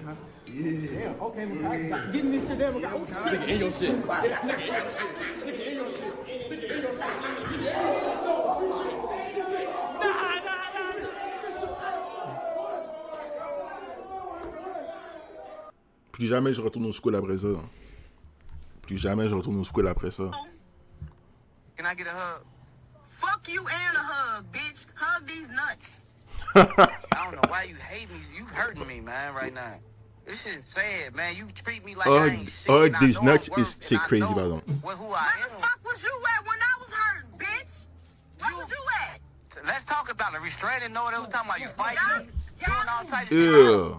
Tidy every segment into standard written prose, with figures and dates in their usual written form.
Yeah. Okay, Makai. Getting this shit there, Makai. Oh, shit. Nigga in your shit. Nigga in your shit. Nigga in your shit. Nigga in your shit. Plus jamais je retourne au school après ça. Plus jamais je retourne au school après ça. Can I get a hug? Fuck you and a hug, bitch. Hug these nuts. I don't know why you hate me. You hurting me, man, right now. This shit's sad, man. You treat me like I ain't shit. Hug these nuts is c'est crazy, pardon. Where the fuck was you at when I was hurting, bitch? Where was you at? Let's talk about the restraining order. We talking about you fighting, doing all types of shit.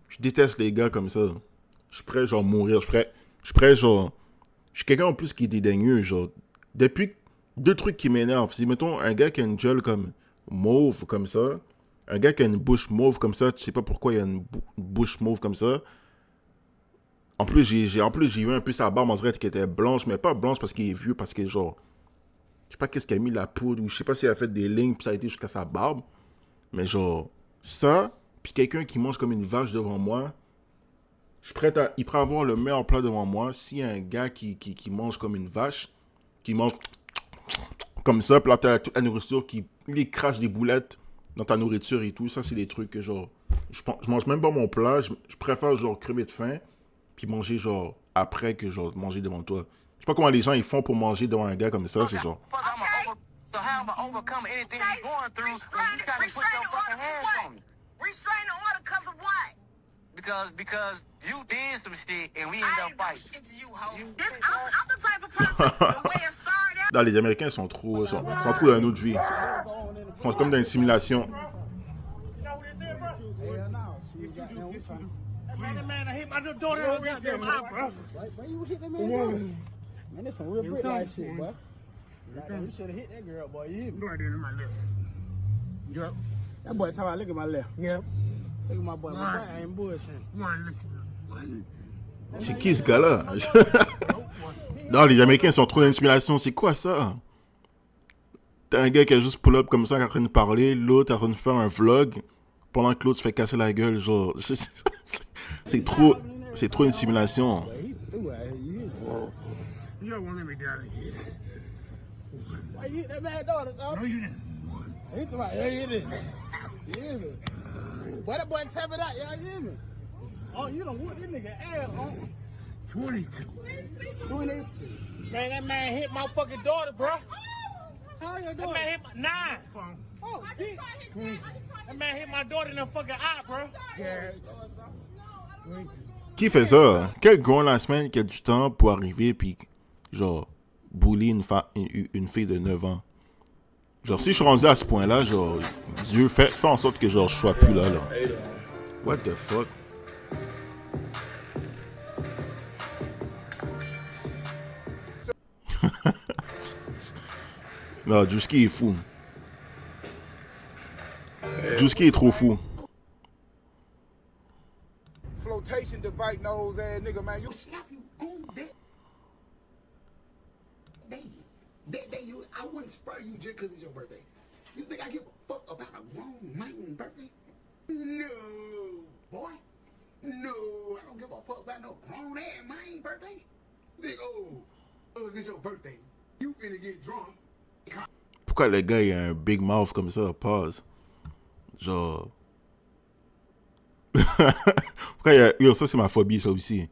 Je déteste les gars comme ça. Je suis prêt, genre, mourir. Je suis prêt, genre... Je suis quelqu'un en plus qui est dédaigneux, genre... Depuis... Deux trucs qui m'énervent. Si, mettons, un gars qui a une gueule comme mauve, comme ça, un gars qui a une bouche mauve comme ça, tu sais pas pourquoi il a une bouche mauve comme ça. En plus, j'ai eu un peu sa barbe, on dirait qu'elle était blanche, mais pas blanche parce qu'il est vieux, parce que, genre... Je sais pas qu'est-ce qu'il a mis la poudre, ou je sais pas s'il a fait des lignes, puis ça a été jusqu'à sa barbe. Mais genre, ça... Puis quelqu'un qui mange comme une vache devant moi, je suis prêt à... Il pourrait avoir le meilleur plat devant moi. S'il y a un gars qui mange comme une vache, qui mange comme ça, puis là, t'as toute la nourriture qui... Il crache des boulettes dans ta nourriture et tout. Ça, c'est des trucs que, genre... Je mange même pas mon plat. Je préfère, genre, crever de faim, puis manger, genre, après que, genre, manger devant toi. Je sais pas comment les gens, ils font pour manger devant un gars comme ça, c'est genre... So how am I overcome anything you're going through when you trying to put your fucking hands on me? Restraining order because of what? Because you did some shit and we ended up fighting. Shit to you, ho. I'm the type of person, the way it started. Là, les Américains sont trop dans une autre vie. Ils sont comme dans une simulation. Man, I hit my little daughter over there, bro. Why you hit that man? Man, this some real brick life shit, boy. You should have hit that girl, boy. You hit me. Right in my left. Yep. That boy talking about, look at my left. Yep. Look at my boy. My boy ain't bullshit. C'est qui ce gars-là? Non, les Américains sont trop dans une simulation. C'est quoi ça? T'as un gars qui a juste pull-up comme ça, qui est en train de parler. L'autre est en train de faire un vlog. Pendant que l'autre se fait casser la gueule. Genre, c'est trop une simulation. Why you hit that man's daughter, dog? No, you didn't. He talking about, yeah, you did. You hear me? Boy, that boy tap it out, y'all hear me? Oh, you done whooped this nigga ass, huh? 22. 22. Man, that man hit my fucking daughter, bro. How you doing? That man hit my 9. Oh, bitch. That man hit my daughter in the fucking eye, bro. Yeah. Qui fait ça? Quel gros la semaine qui a du temps pour arriver puis genre bully une fille de 9 ans? Genre si je suis rendu à ce point-là, genre Dieu fait en sorte que genre je sois plus là. What the fuck? Non, Juski est fou. Juski est trop fou. Flotation device nose ass nigga, man. You slap you on that day. I wouldn't spur you just because it's your birthday. You think I give a fuck about a grown man's birthday? No, boy. No, I don't give a fuck about no grown ass man's birthday. Nigga, oh, it's your birthday. You finna get drunk. Pourquoi le gars il a un big mouth comme ça? Pause. Genre. Pourquoi il y a. Yo, ça c'est ma phobie, ça aussi.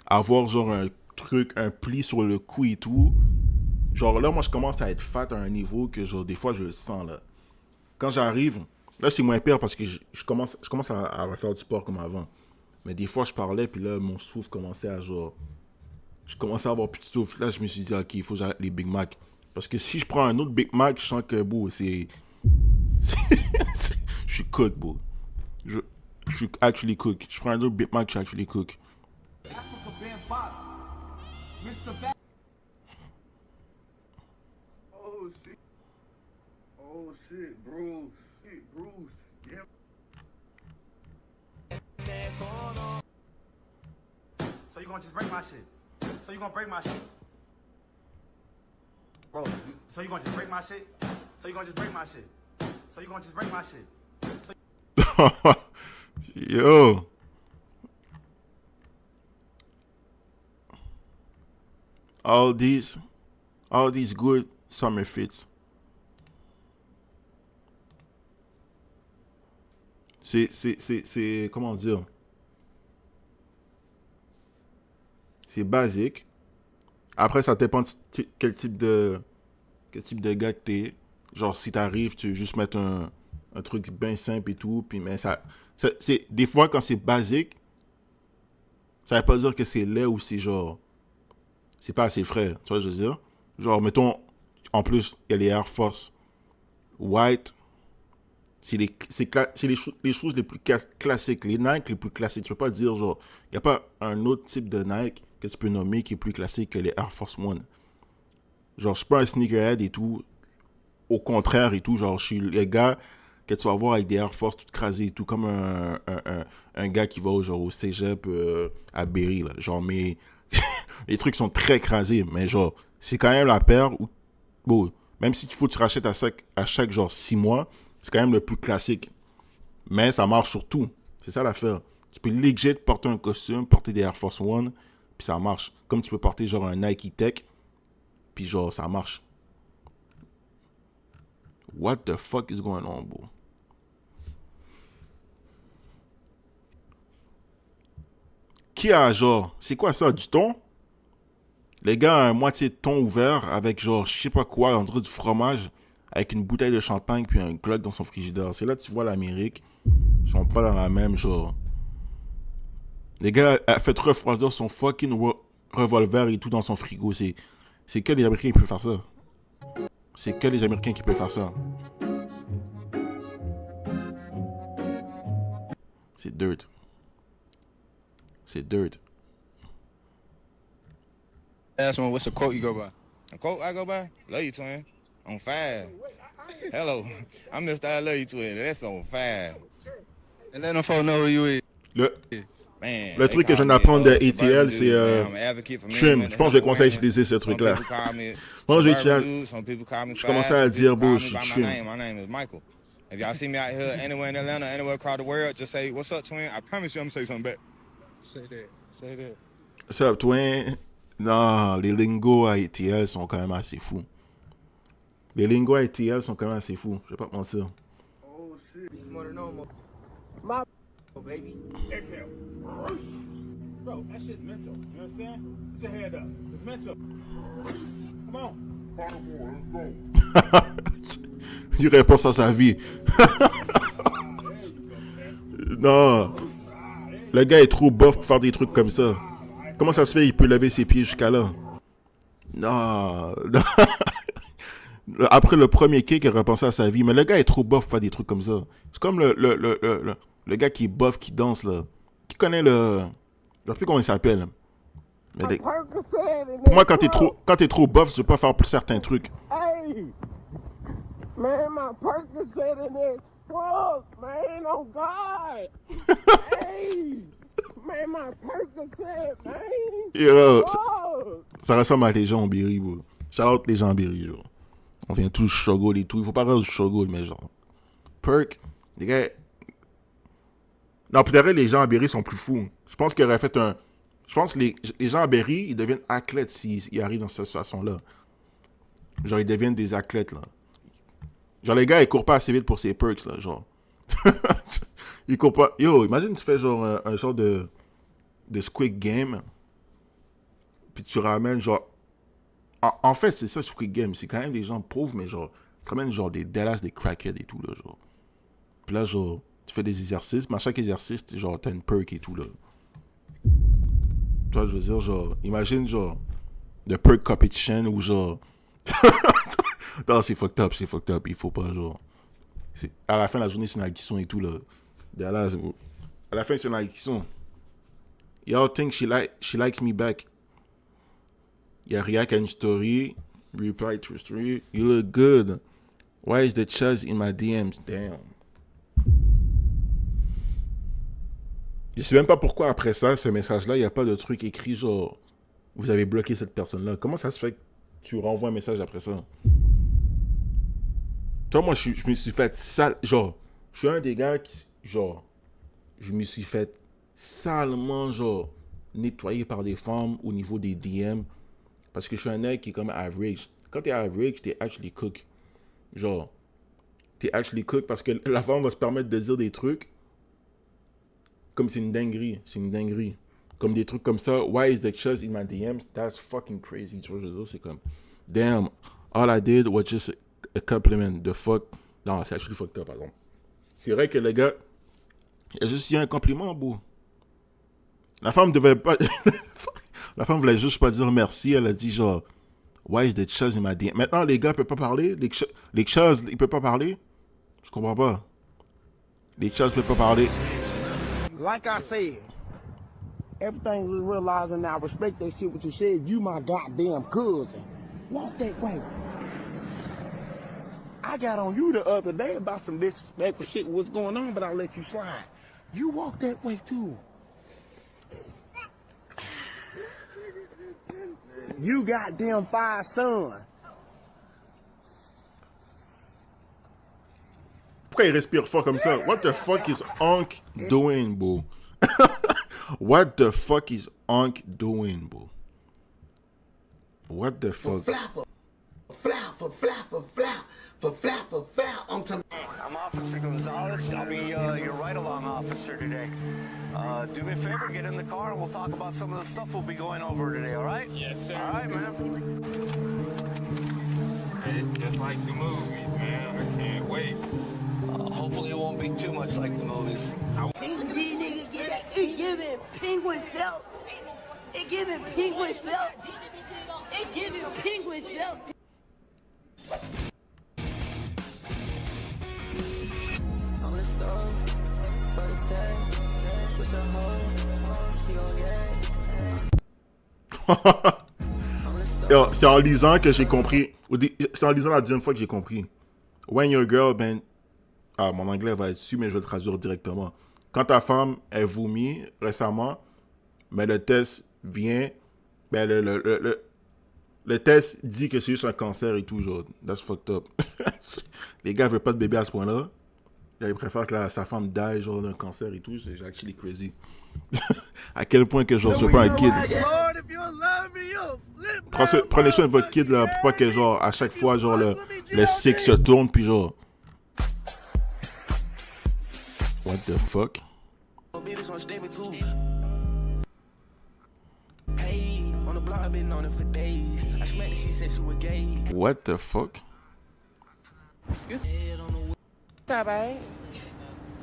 Avoir genre un truc, un pli sur le cou et tout. Genre là, moi je commence à être fat à un niveau que genre des fois je le sens là. Quand j'arrive, là c'est moins pire parce que je commence à faire du sport comme avant. Mais des fois je parlais puis là mon souffle commençait à genre. Je commençais à avoir plus de souffle. Là je me suis dit ok, il faut que j'arrête les Big Mac. Parce que si je prends un autre Big Mac, je sens que bon, je suis cook, bro. Je suis actually cook. Je prends un autre Big Mac, je suis actually cook. Oh shit, Bruce. Yep. So you gonna just break my shit? So you gonna break my shit? Bro, so you gonna just break my shit? So you gonna just break my shit? So you gonna just break my shit? Yo. All these good summer fits. C'est, comment dire? C'est basique. Après, ça dépend de quel type de gars que t'es. Genre, si t'arrives, tu veux juste mettre un truc bien simple et tout. Puis, mais c'est, des fois, quand c'est basique, ça veut pas dire que c'est laid ou c'est genre, c'est pas assez frais. Tu vois ce que je veux dire? Genre, mettons, en plus, il y a les Air Force White. C'est les choses les plus classiques. Les Nike les plus classiques. Tu peux pas dire, genre, il n'y a pas un autre type de Nike que tu peux nommer qui est plus classique que les Air Force One. Genre, je suis pas un sneakerhead et tout. Au contraire et tout. Genre, je suis le gars que tu vas voir avec des Air Force tout crasés et tout. Comme un gars qui va genre, au cégep à Berry. Là. Genre, mais les trucs sont très crasés. Mais genre, c'est quand même la paire où, bon, même si il faut que tu rachètes à chaque genre 6 mois, c'est quand même le plus classique. Mais ça marche sur tout. C'est ça l'affaire. Tu peux legit porter un costume, porter des Air Force One, puis ça marche. Comme tu peux porter genre un Nike Tech, puis genre ça marche. What the fuck is going on, bro? Qui a genre, c'est quoi ça, du thon? Les gars ont un moitié de thon ouvert avec genre, je sais pas quoi, en dirait du fromage, avec une bouteille de champagne puis un Glock dans son frigidaire. C'est là que tu vois l'Amérique. Ils sont pas dans la même genre. Les gars a fait refroidir son fucking revolver et tout dans son frigo. C'est que les Américains qui peuvent faire ça. C'est que les Américains qui peuvent faire ça. C'est dirt. C'est dirt. Ask me what's the quote you go by. A quote I go by? Love you, twin. On fire. Hello. I'm Mr. I love you, twin. That's on fire. And let them folks know who you is. Man, Le truc que je viens d'apprendre de ATL, c'est trim. Je pense que je vais commencer à utiliser ce truc-là. Moi, je commençais à dire, bon, je suis trim. My name is Michael. If y'all see me out here anywhere in Atlanta, anywhere across the world, just say, what's up, twin? I promise you I'm gonna say something back. Say that. Say that. What's up, twin? Non, les lingos à ATL sont quand même assez fous. Les lingos à ATL sont quand même assez fous. Je vais pas te mentir. Oh shit. Be smarter no more. My baby. Exhale. Bro, that shit's mental. You understand? Put your head up. It's mental. Come on. Il réponse à sa vie. Non. Le gars est trop bof pour faire des trucs comme ça. Comment ça se fait il peut lever ses pieds jusqu'à là? Non. Après le premier kick, il repensait à sa vie. Mais le gars est trop bof pour faire des trucs comme ça. C'est comme le gars qui est bof, qui danse là. Qui connaît le... Je sais plus comment il s'appelle. Mais pour moi, quand t'es trop bof, tu peux pas faire plus certains trucs. Hey! Man, my Percocet in this fuck, man, oh God! Hey! Man, my Percocet, man! Yo, ça ressemble à les gens en Berry, bro. Shout out les gens en Berry, genre. On vient tous struggle et tout. Il faut pas faire du struggle, mais genre... Perk, les gars... Non, peut-être les gens en Berry sont plus fous. Je pense qu'il aurait fait un... Je pense que les gens en Berry, ils deviennent athlètes s'ils arrivent dans cette situation-là. Genre, ils deviennent des athlètes, là. Genre, les gars, ils courent pas assez vite pour ces perks, là, genre. Ils courent pas... Yo, imagine tu fais genre un genre de Squid Game, puis tu ramènes genre... En fait, c'est ça, Squid Game. C'est quand même des gens pauvres, mais genre, tu ramènes genre des Dallas, des crackheads et tout, là, genre. Puis là, genre, tu fais des exercices, mais à chaque exercice, genre, t'as une perk et tout, là. Tu vois, je veux dire, genre, imagine, genre, the perk competition ou genre... Non, c'est fucked up, il faut pas, genre... À la fin de la journée, c'est une addiction et tout, là. Dallas, bro. À la fin, c'est une addiction. Y'all think she likes me back. Y'a react à une story, reply to a story, you look good. Why is the chuzz in my DMs? Damn. Je sais même pas pourquoi après ça, ce message-là, il n'y a pas de truc écrit genre vous avez bloqué cette personne-là. Comment ça se fait que tu renvoies un message après ça? Toi, moi, je me suis fait sale. Genre, je suis un des gars qui, genre, je me suis fait salement, genre, nettoyer par des femmes au niveau des DM. Parce que je suis un mec qui est comme average. Quand t'es average, t'es actually cook. Genre, t'es actually cook parce que la femme va se permettre de dire des trucs comme c'est une dinguerie. C'est une dinguerie. Comme des trucs comme ça. Why is the chest in my DMs? That's fucking crazy. Tu vois, je veux dire, c'est comme, damn, all I did was just a compliment. The fuck. Non, c'est actually fucked up, par exemple. C'est vrai que le gars, il a juste dit un compliment, beau. La femme devait pas. La femme voulait juste pas dire merci. Elle a dit genre, why is the chest in my DM? Maintenant, les gars peuvent pas parler. Les chaises, ils peuvent pas parler. Je comprends pas. Les chaises peuvent pas parler. Like I said, everything we realize and I respect that shit what you said. You my goddamn cousin. Walk that way. I got on you the other day about some disrespectful shit. What's going on? But I'll let you slide. You walk that way too. You got them 5 sons. Pourquoi il respire fort comme ça? What the fuck is Onk doing, bro? What the fuck is Onk doing, bro? What the fuck? I'm Officer Gonzalez. I'll be your ride-along officer today. Do me a favor, get in the car, and we'll talk about some of the stuff we'll be going over today, all right? Yes, sir. All right, man. It's just like the movies, man. I can't wait. Hopefully it won't be too much like the movies. These niggas giving penguin felt. They giving penguin felt. They giving penguin felt. On the stove, for the tag, with a hoe, she gon' get. Yo, c'est en lisant que j'ai compris. C'est en lisant la deuxième fois que j'ai compris. When your girl, ben. Ah, mon anglais va être dessus, mais je vais le traduire directement. Quand ta femme est vomie récemment, mais le test vient. Ben, le test dit que c'est juste un cancer et tout, genre. That's fucked up. Les gars veulent pas de bébé à ce point-là. Ils préfèrent que sa femme die, genre, d'un cancer et tout. C'est actually crazy. À quel point que, genre, je veux pas un kid. Prenez soin de votre kid, là, pour pas que, genre, à chaque fois, genre, le cycle se tourne, puis genre. What the fuck? What the fuck?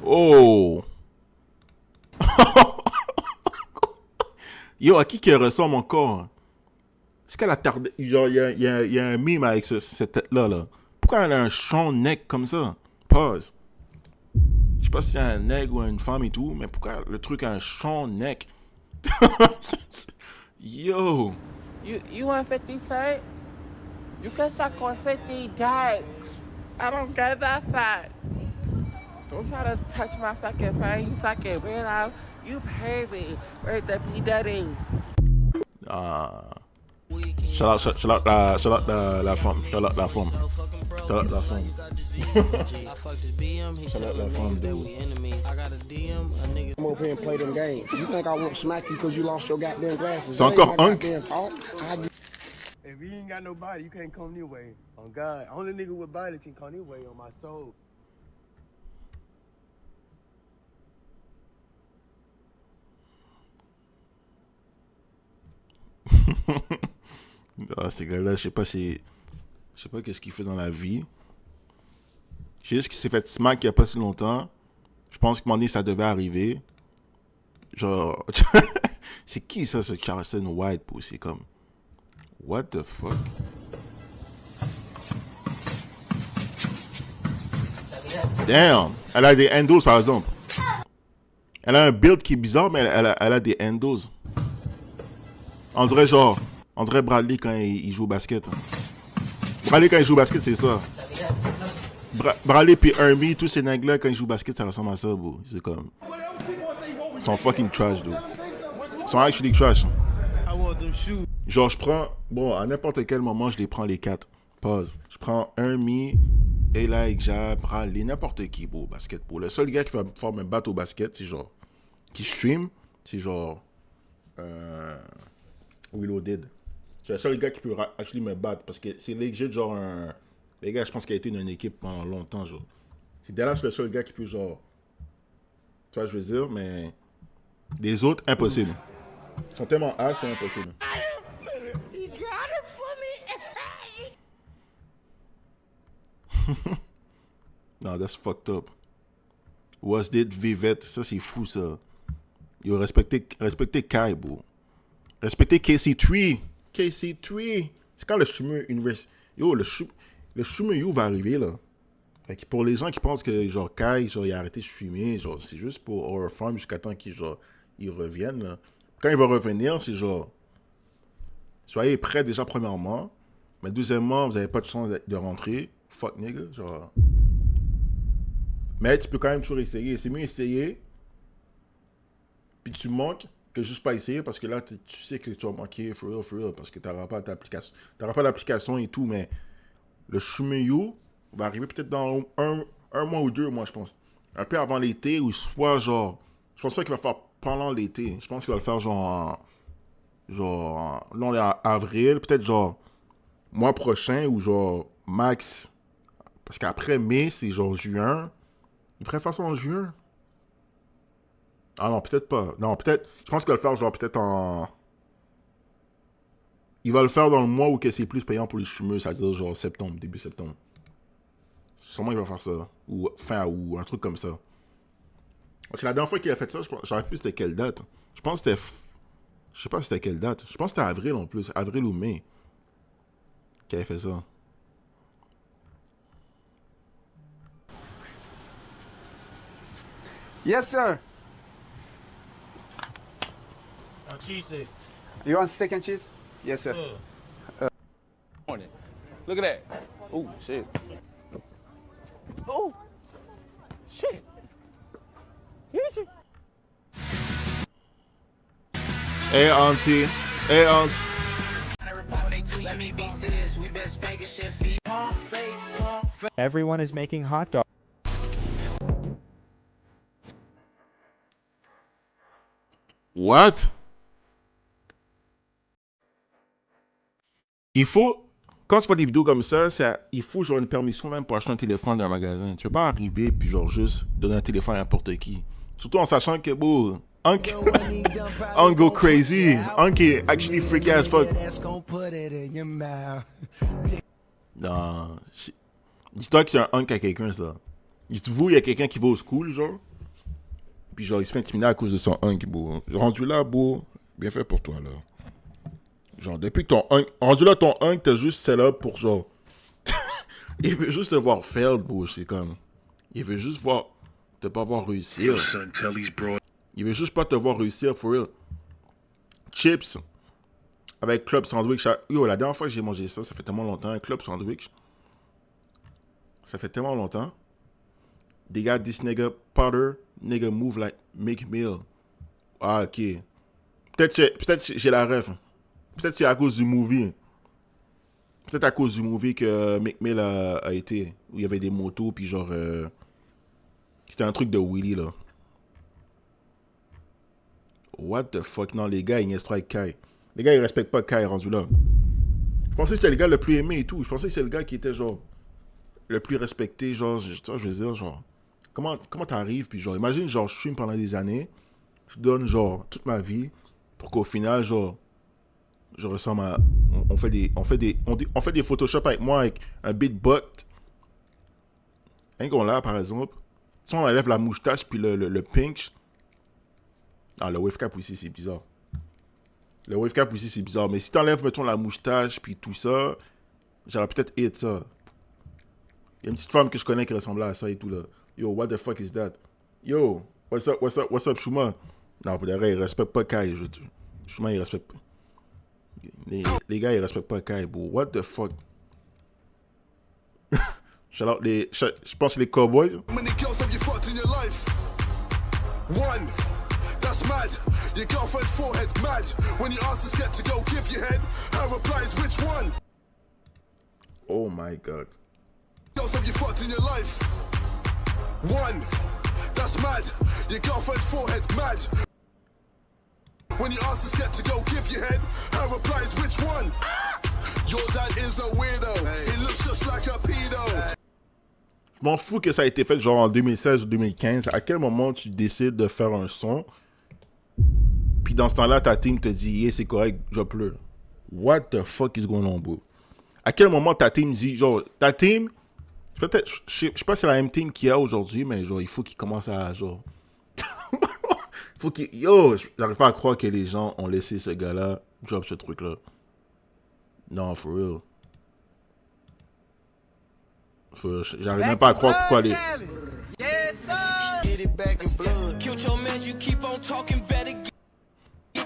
Oh! Yo, à qui ressemble encore? Est-ce qu'elle a tardé? Genre, il y a un mime avec cette tête-là, là. Pourquoi elle a un champ neck comme ça? Pause. Je sais pas si c'est un nègre ou une femme et tout, mais pourquoi le truc a un champ neck? Yo! You want 50 cents? You can suck on 50 dicks. I don't give a fuck. Don't try to touch my fucking phone, you fucking weirdo. You pay me. Where the P Daddies? Shout out la femme. Shout out la femme. Shout out la femme. Shout out la femme, dude. Come over here and play them games. You think I won't smack you because you lost your goddamn glasses? C'est encore Onk? If you ain't got no body, you can't come this way. On God. Only nigga with body can come this way on my soul. Ah, ces gars-là, je sais pas qu'est-ce qu'il fait dans la vie. Je sais juste qu'il s'est fait smack il y a pas si longtemps. Je pense qu'à un moment donné, ça devait arriver. Genre, c'est qui ça, ce Charleston White, pour c'est comme, what the fuck? Damn! Elle a des endos, par exemple. Elle a un build qui est bizarre, mais elle a des endos. On dirait Bradley quand il joue au basket. Bradley quand il joue au basket, c'est ça. Bradley puis Hermie, tous ces nègres-là, quand ils jouent au basket, ça ressemble à ça, bro. C'est comme... Ils sont fucking trash, dude. Ils sont actually trash. Genre, je prends... Bon, à n'importe quel moment, je les prends les 4. Pause. Je prends Hermie, Elijah, Bradley, n'importe qui, bro, au basket. Le seul gars qui va pouvoir me battre au basket, c'est genre qui stream, c'est genre Reloaded. C'est le seul gars qui peut actually me battre parce que c'est legit genre un... Les gars, je pense qu'il a été dans une équipe pendant longtemps, genre. C'est Dallas le seul gars qui peut genre... Tu vois, je veux dire, mais... Les autres, impossible. Ils sont tellement hard, c'est impossible. You got it for me. Non, that's fucked up. Was it Vivette? Ça, c'est fou, ça. Yo, respectez Kai, bro. Respectez KC3. KC3. C'est quand le streamer univers... Yo, le streamer You va arriver, là. Fait que pour les gens qui pensent que, genre, Kai, genre, il a arrêté de streamer, genre, c'est juste pour Horror Farm jusqu'à temps qu'il, genre, il revienne, là. Quand il va revenir, c'est genre... Soyez prêts, déjà, premièrement. Mais deuxièmement, vous n'avez pas de chance de rentrer. Fuck, nigga, genre... Mais tu peux quand même toujours essayer. C'est mieux essayer. Puis tu manques que juste pas essayer parce que là, tu sais que tu vas manquer for real, parce que tu n'auras pas d'application. Tu n'auras pas d'application et tout, mais le Shumeyu va arriver peut-être dans un mois ou 2 mois, je pense. Un peu avant l'été ou soit genre... Je pense pas qu'il va faire pendant l'été. Je pense qu'il va le faire genre... Là, on est en avril, peut-être genre mois prochain ou genre max. Parce qu'après mai, c'est genre juin. Il préfère ça en juin? Ah non, peut-être pas. Non, peut-être... Je pense qu'il va le faire genre peut-être en... Il va le faire dans le mois où c'est plus payant pour les streamers, c'est-à-dire genre septembre, début septembre. Sûrement il va faire ça. Ou fin août, un truc comme ça. Parce que la dernière fois qu'il a fait ça, je ne sais plus c'était quelle date. Je pense que c'était... Je sais pas c'était quelle date. Je pense que c'était avril en plus. Avril ou mai. Qu'il avait fait ça. Yes, sir. Cheese it. You want steak and cheese? Yes, sir. Morning. Look at that. Oh, shit. Oh, shit. Easy. Hey, auntie. Hey, aunt. Everyone is making hot dogs. What? Il faut... Quand tu fais des vidéos comme ça, il faut genre une permission même pour acheter un téléphone dans un magasin. Tu peux pas arriver puis genre juste donner un téléphone à n'importe qui. Surtout en sachant que, bon... Unc go crazy. Unc est actually freaky as fuck. Non. Dis-toi que c'est un Unc à quelqu'un, ça. Dites-vous, il y a quelqu'un qui va au school, genre. Puis genre, il se fait intimider à cause de son Unc, beau. Rendu là, beau. Bien fait pour toi, là. Genre, depuis que ton Unc... Rendu là, ton Unc, t'as juste celle-là pour genre... Il veut juste te voir fail, beau. C'est comme... Il veut juste voir... Te pas voir réussir. Il veut juste pas te voir réussir, for real. Chips. Avec Club Sandwich. Yo, la dernière fois que j'ai mangé ça, ça fait tellement longtemps. Club Sandwich. Ça fait tellement longtemps. They got this nigga Potter. Nigga move like Meek Mill. Ah, ok. Peut-être j'ai la ref. Peut-être c'est à cause du movie. Peut-être à cause du movie que Meek Mill a été. Où il y avait des motos, puis genre... C'était un truc de Willy, là. What the fuck? Non, les gars, ils n'y strike Kai. Les gars, ils respectent pas Kai rendu là. Je pensais que c'était le gars le plus aimé et tout. Je pensais que c'est le gars qui était genre... Le plus respecté, genre... Je veux dire, genre... Comment t'arrives, puis genre... Imagine, genre, je stream pendant des années. Je donne, genre, toute ma vie. Pour qu'au final, genre... Je ressemble à... On fait des Photoshop avec moi, avec un beatbot. Un qu'on l'a, par exemple. Si on enlève la moustache, puis le pinch... Ah, le wave cap aussi, c'est bizarre. Le wave cap aussi, c'est bizarre. Mais si t'enlèves, mettons, la moustache, puis tout ça, j'aurais peut-être hit ça. Il y a une petite femme que je connais qui ressemblait à ça et tout, là. Yo, what the fuck is that? Yo, what's up, Shuma? Non, pour de vrai, ils respectent pas Kai. Shuma, ils respectent pas. Les gars, ils respectent pas Kai, bro. What the fuck? Je pense les cowboys. One. That's mad. Your girlfriend's forehead mad. When you ask the skep to go give your head, her replies, which one? Oh my god. Else have you fucked in your life? One. That's mad. Your girlfriend's forehead mad. When you ask the skep to go give your head, her reply is which one? Your dad is a weirdo. He looks just like a pedo. Je m'en fous que ça a été fait genre en 2016 ou 2015. À quel moment tu décides de faire un son, puis dans ce temps-là, ta team te dit, yeah, c'est correct, je pleure. What the fuck is going on, bro? À quel moment ta team dit, genre, ta team, peut-être, je sais pas si c'est la même team qu'il y a aujourd'hui, mais genre, il faut qu'il commence à, genre, faut qu'il, yo, j'arrive pas à croire que les gens ont laissé ce gars-là drop ce truc-là. Non, for real. J'arrive même pas à croire pourquoi les...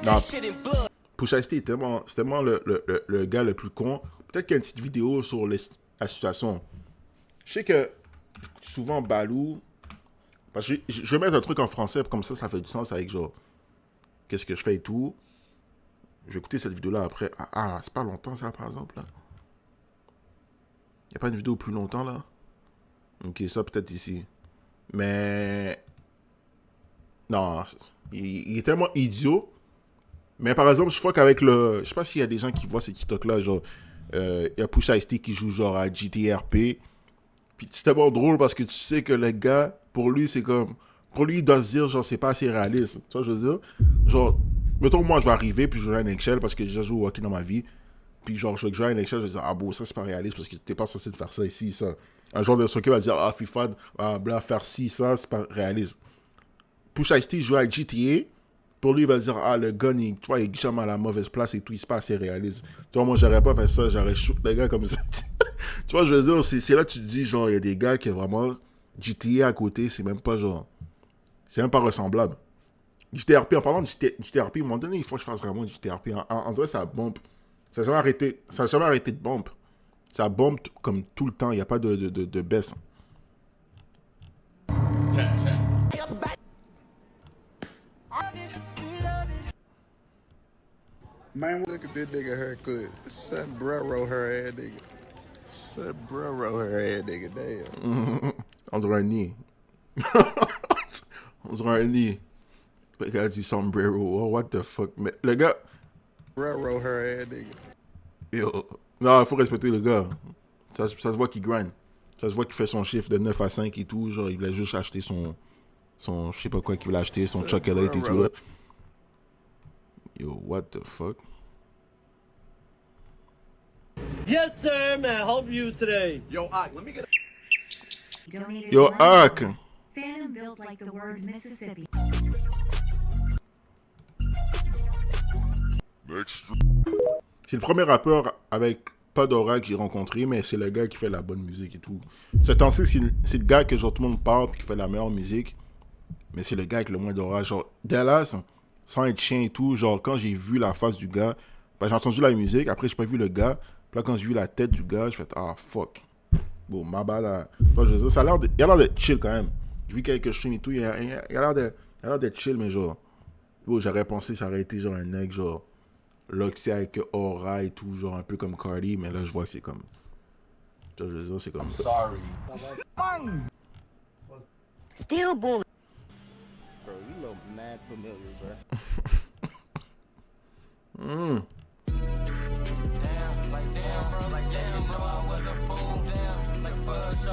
Non, Pusha T c'est tellement le gars le plus con. Peut-être qu'il y a une petite vidéo sur la situation. Je sais que souvent Balou, parce que je vais mettre un truc en français, comme ça fait du sens avec genre qu'est-ce que je fais et tout. Je vais écouter cette vidéo-là après. Ah, c'est pas longtemps ça par exemple là. Il n'y a pas une vidéo plus longtemps là. Ok, ça peut-être ici. Mais non, il est tellement idiot. Mais par exemple, je crois qu'avec le... Je sais pas s'il y a des gens qui voient ces TikTok-là, genre... Il y a Pusha T qui joue genre à GTRP. Puis c'est tellement drôle parce que tu sais que le gars, pour lui, c'est comme... Pour lui, il doit se dire, genre, c'est pas assez réaliste. Tu vois, je veux dire? Genre, mettons, moi, je vais arriver, puis je joue à un Excel parce que j'ai déjà joué au hockey dans ma vie. Puis genre, je vais jouer à un Excel, je vais dire, ah bon, ça, c'est pas réaliste parce que t'es pas censé de faire ça ici, ça. Un joueur de soccer va dire, ah, FIFA, bla, faire ci, ça, c'est pas réaliste. Pusha T joue à GTA. Pour lui, il va dire, ah, le gun, tu vois, il jamais à la mauvaise place et tout, il se passe assez réaliste. Tu vois, moi, j'aurais pas fait ça, j'aurais shoot les gars comme ça. Tu vois, je veux dire, c'est là que tu te dis, genre, il y a des gars qui vraiment, GTA à côté, c'est même pas genre, c'est même pas ressemblable. JTRP, en parlant de JTRP, à un moment donné, il faut que je fasse vraiment du JTRP. En vrai, ça bombe. Ça n'a jamais arrêté de bombe. Ça bombe comme tout le temps, il n'y a pas de baisse. Man, look at this nigga haircut. Sombrero hair ass nigga. Sombrero hair ass nigga, damn. On dirait un nid. On dirait un nid. Le gars dit sombrero. Oh, what the fuck. Mais le gars... Sombrero hair ass nigga. Yo. Non, il faut respecter le gars. Ça se voit qu'il grind. Ça se voit qu'il fait son chiffre de 9 à 5 et tout. Genre, il voulait juste acheter son je sais pas quoi qu'il voulait acheter, son chocolate et tout là. Yo, what the fuck? Yes, sir. May I help you today? Yo, Ak, let me get Yo, Ak. Phantom built like the word Mississippi. C'est le premier rappeur avec pas d'aura que j'ai rencontré, mais c'est le gars qui fait la bonne musique et tout. C'est le gars que genre tout le monde parle puis qui fait la meilleure musique, mais c'est le gars avec le moins d'aura. Genre, Dallas, sans être chien et tout, genre quand j'ai vu la face du gars, ben, j'ai entendu la musique, après j'ai pas vu le gars, puis là quand j'ai vu la tête du gars, je fais ah fuck. Bon, ma bad. Ça a l'air d'être chill quand même. J'ai vu quelques streams et tout, il a l'air d'être chill, mais genre, bon, j'aurais pensé ça aurait été genre un mec genre Loxy avec aura et tout, genre un peu comme Cardi, mais là je vois que c'est comme. Je veux dire, c'est comme. Sorry. Still bully. Bro, you look mad familiar, bro.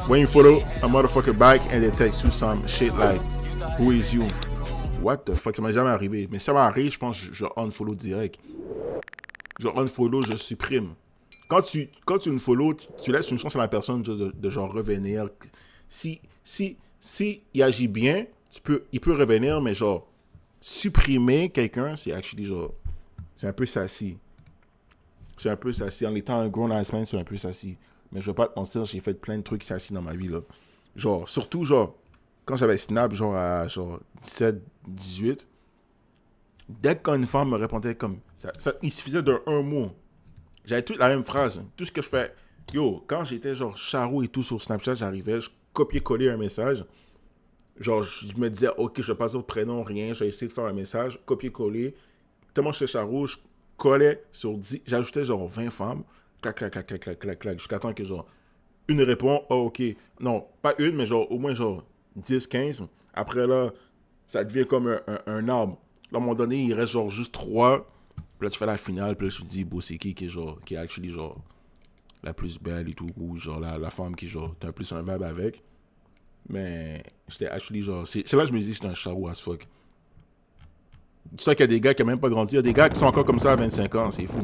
When you follow a motherfucker back and they text you some shit like, who is you? What the fuck? Ça m'est jamais arrivé. Mais ça m'arrive, je pense que je unfollow direct. Je unfollow, je supprime. Quand tu unfollow, tu laisses une chance à la personne de genre revenir. Si il agit bien, il peut revenir, mais genre, supprimer quelqu'un, c'est actually genre, c'est un peu sassy. C'est un peu sassy. En étant un grown ass man, c'est un peu sassy. Mais je vais pas te mentir, j'ai fait plein de trucs sassy dans ma vie, là. Genre, surtout, genre, quand j'avais Snap, genre, à genre 17, 18, dès qu'une femme me répondait comme, il suffisait d'un mot. J'avais toute la même phrase. Tout ce que je fais, yo, quand j'étais genre charou et tout sur Snapchat, j'arrivais, je copiais-coller un message. Genre, je me disais, ok, je vais pas dire prénom, rien, je vais essayer de faire un message, copier-coller. Tellement j'étais charou, je collais sur 10, j'ajoutais genre 20 femmes, clac, jusqu'à temps que genre, une répond, oh ok, non, pas une, mais genre, au moins genre 10, 15. Après là, ça devient comme un arbre. Là, à un moment donné, il reste genre juste 3. Puis là, tu fais la finale, puis là, tu te dis, bon, c'est qui est genre, qui est actually genre la plus belle et tout, ou genre la femme qui genre, t'as plus un vibe avec. Mais j'étais actually genre, c'est là que je me dis, j'étais un charou as fuck. Dis-toi qu'il y a des gars qui n'ont même pas grandi, il y a des gars qui sont encore comme ça à 25 ans, c'est fou.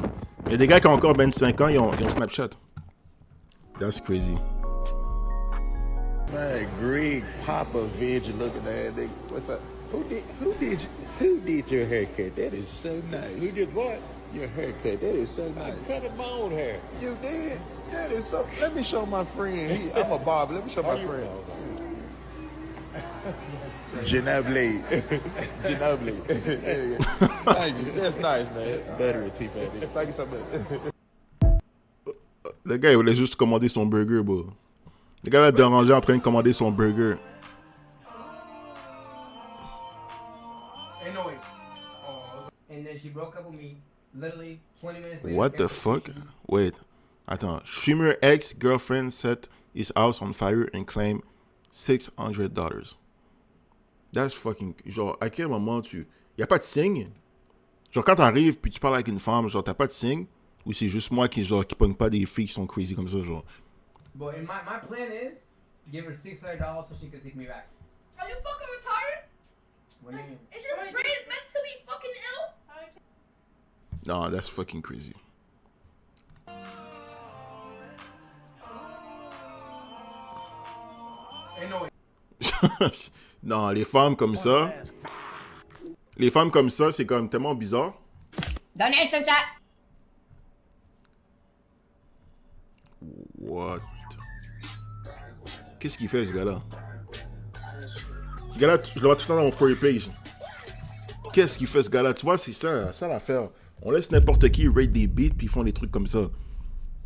Il y a des gars qui ont encore 25 ans, ils ont Snapchat. That's crazy. Man, Greg Popovich looking at nigga. What's up? Who did your haircut? That is so nice. Who did what? Your haircut. That is so nice. I cut my own hair. You did? That is so. Let me show my friend. I'm a barber. Let me show my friend. Ginobili. Ginobili. Thank you. That's nice, man. Buttery T-Fatty. Thank you so much. Le gars, il voulait juste commander son burger, bro. Le gars l'a dérangé en train de commander son burger. And then she broke up with me literally 20 minutes later. What the fuck? Wait. Attends. Streamer ex-girlfriend set his house on fire and claimed $600. That's fucking... Genre, à quel moment tu... Y'a pas de signe? Genre, quand t'arrives puis tu parles avec une femme, genre, t'as pas de signe? Ou c'est juste moi qui, genre, qui pogne pas des filles qui sont crazy comme ça, genre? But my plan is to give her $600 so she can take me back. Are you fucking retarded? What do you mean? Is your brain mentally fucking ill? No, that's fucking crazy. Non, les femmes comme ça... Les femmes comme ça, c'est quand même tellement bizarre. Donation chat. What? Qu'est-ce qu'il fait, ce gars-là? Ce gars-là, je le vois tout le temps dans mon For You page. Qu'est-ce qu'il fait, ce gars-là? Tu vois, c'est ça l'affaire. On laisse n'importe qui rate des beats, puis ils font des trucs comme ça.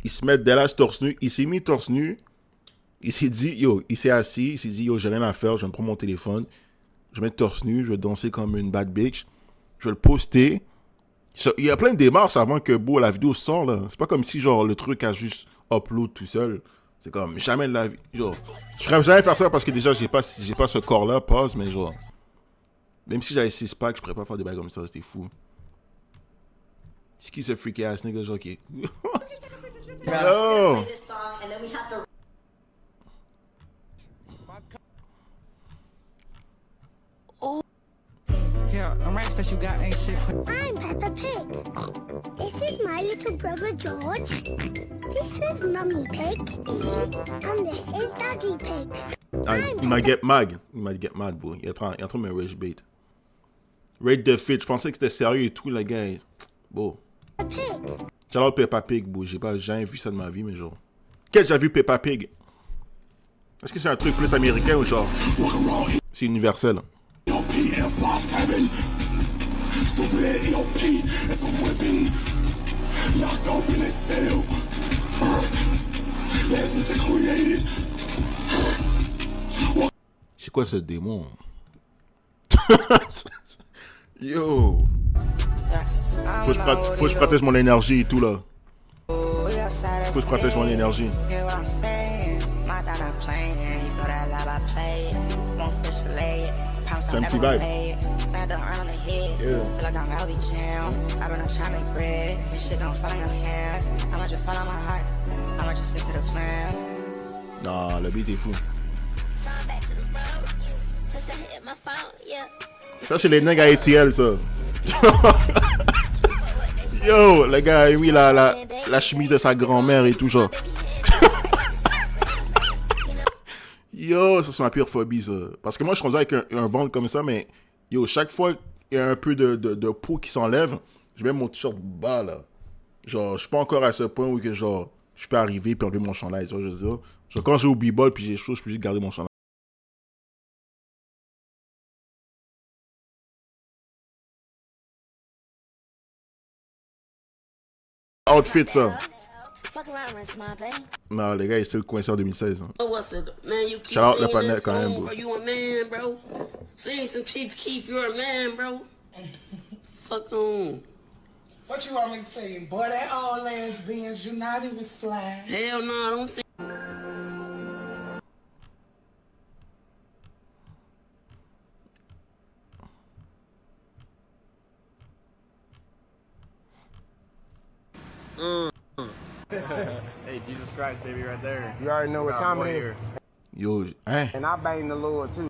Ils se mettent dès torse nu. Il s'est mis torse nu. Il s'est dit, yo, il s'est assis. Il s'est dit, yo, j'ai rien à faire. Je vais me prendre mon téléphone. Je vais mettre torse nu. Je vais danser comme une bad bitch. Je vais le poster. Il y a plein de démarches avant que la vidéo sorte, là. C'est pas comme si, genre, le truc a juste upload tout seul. C'est comme, jamais de la vie. Genre, je ferais jamais faire ça parce que déjà, j'ai pas ce corps-là. Pause, mais genre, même si j'avais 6 packs, je pourrais pas faire des bails comme ça. C'était fou. C'est qui ce freaky ass nigga, genre, qui... Yo! Yeah, I'm racks that you got ain't shit. I'm Peppa Pig. This is my little brother George. This is Mummy Pig. And this is Daddy Pig. Il might get mad. Il might get mad, bro. Il est en train de me rage bait. Rate the fit. Je pensais que c'était sérieux et tout, le gars. Bon. J'adore Peppa Pig, bro. J'ai jamais vu ça de ma vie, mais genre. Qu'est-ce que j'ai vu Peppa Pig? Est-ce que c'est un truc plus américain ou genre? C'est universel. C'est quoi ce démon? Yo! Faut que je protège mon énergie et tout là. Faut que je protège mon énergie. C'est un petit vibe. Non, le beat est fou. Ça, c'est les nègres à ATL, ça. Yo, le gars a mis la chemise de sa grand-mère et tout, genre. Yo, ça c'est ma pire phobie, ça. Parce que moi, je suis rendu avec un ventre comme ça, mais yo, chaque fois il y a un peu de peau qui s'enlève, je mets mon t-shirt bas, là. Genre, je suis pas encore à ce point où que, genre, je peux arriver et enlever mon chandail, tu vois, je veux dire. Genre, quand j'ai au b-ball puis j'ai chaud, je peux juste garder mon chandail. Outfit, ça. Non, les gars, il est le coincé en 2016. Hein. Shout out le panel quand même, bro. You a man, bro. Sing some Chief Keef, you're a man, bro. Fuck on. What you want me to say? Boy, that all lesbians United was fly. Hell no, I don't see. Hey, Jesus Christ, baby, right there. You already know what Got time boy it is. here. Yo, hein? And I bang the Lord too.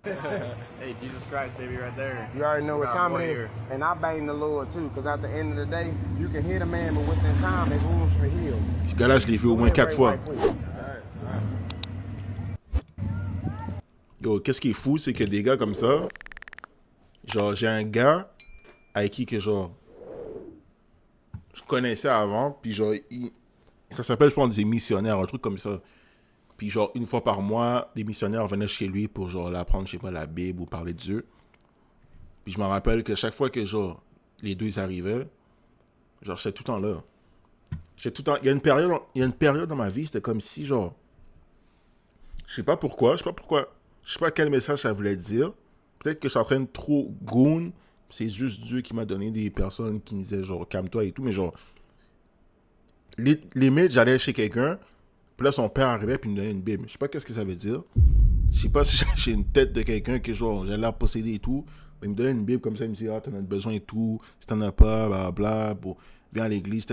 Hey, Jesus Christ, baby, right there. You already know what Got time boy it is. here. And I bang the Lord too, because at the end of the day, you can hit a man, but within time, there's room for heal. Ce gars-là, je l'ai vu au moins 4 fois. Yo, qu'est-ce qui est fou, c'est que des gars comme ça, genre, j'ai un gars avec qui que, genre, je connaissais avant, puis genre, ça s'appelle, je pense, des missionnaires, un truc comme ça. Puis genre, une fois par mois, des missionnaires venaient chez lui pour, genre, l'apprendre, je sais pas, la Bible ou parler de Dieu. Puis je me rappelle que chaque fois que, genre, les deux ils arrivaient, genre, j'étais tout le temps là. J'étais tout le temps... Il y a une période dans ma vie, c'était comme si, genre, je sais pas pourquoi, je sais pas quel message ça voulait dire. Peut-être que je suis en train de trop goon. C'est juste Dieu qui m'a donné des personnes qui me disaient, genre, calme-toi et tout. Mais genre, limite, j'allais chez quelqu'un. Puis là, son père arrivait puis il me donnait une Bible. Je sais pas qu'est-ce que ça veut dire. Je sais pas si j'ai une tête de quelqu'un que, genre, j'ai l'air possédé et tout. Mais il me donnait une Bible comme ça. Il me dit, ah, t'en as besoin et tout. Si t'en as pas, blablabla. Bon, viens à l'église.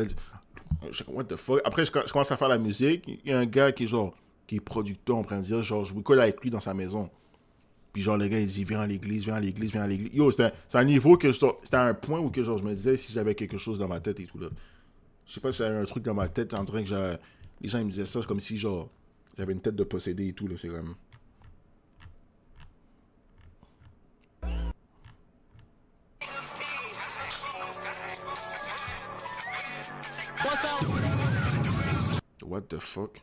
What the fuck. Après, je commence à faire la musique. Il y a un gars qui est, genre, qui est producteur, on pourrait dire, genre, je me colle avec lui dans sa maison. Puis genre, le gars, il dit, viens à l'église, viens à l'église, viens à l'église. Yo, c'est un niveau que, c'était un point où que, genre, je me disais si j'avais quelque chose dans ma tête et tout, là. Je sais pas si j'avais un truc dans ma tête, en train que les gens, ils me disaient ça comme si, genre, j'avais une tête de possédé et tout, là, c'est comme... What the fuck?